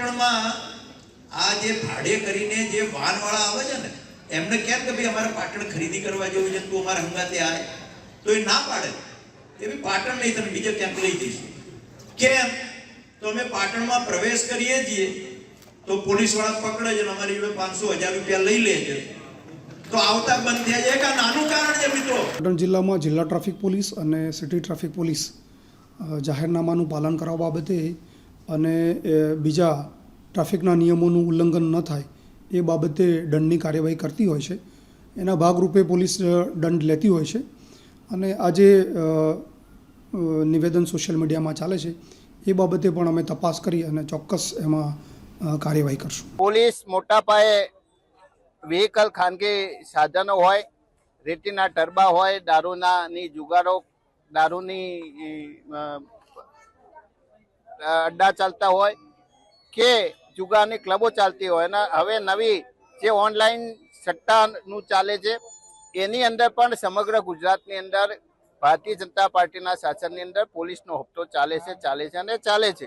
પાટણમાં આ જે ભાડે કરીને જે વાનવાળા આવે છે ને એમને કેમ કે ભાઈ અમારે પાટણ ખરીદી કરવા જેવું છે તું અમારા હંગાતે આય તો એ ના પાડે કે ભાઈ પાટણ નહીં તમે બીજે ક્યાંક લઈ જઈશું કેમ તો અમે પાટણમાં પ્રવેશ કરીએ છીએ તો પોલીસ વાળા પકડે છે અમારી જોડે 500-1000 રૂપિયા લઈ લે છે તો આવતા બંધ થયા છે કે નાનું કારણ છે મિત્રો। પાટણ જિલ્લામાં જિલ્લા ટ્રાફિક પોલીસ અને સિટી ટ્રાફિક પોલીસ જાહેરનામાનું પાલન કરવા બાબતે અને બીજા ટ્રાફિકના નિયમોનું ઉલ્લંઘન ન થાય એ બાબતે દંડની કાર્યવાહી કરતી હોય છે। એના ભાગરૂપે પોલીસ દંડ લેતી હોય છે અને આજે નિવેદન સોશિયલ મીડિયામાં ચાલે છે એ બાબતે પણ અમે તપાસ કરી અને ચોક્કસ એમાં કાર્યવાહી કરશું। પોલીસ મોટા પાયે વ્હીકલ ખાનગી સાધનો હોય, રેતીના ટરબા હોય, દારૂની જુગારો, દારૂની અડ્ડા ચાલતા હોય કે જુગારની ક્લબો ચાલતી હોય અને હવે નવી જે ઓનલાઈન સટ્ટાનું ચાલે છે એની અંદર પણ સમગ્ર ગુજરાતની અંદર ભારતીય જનતા પાર્ટીના શાસનની અંદર પોલીસનો હપ્તો ચાલે છે અને ચાલે છે।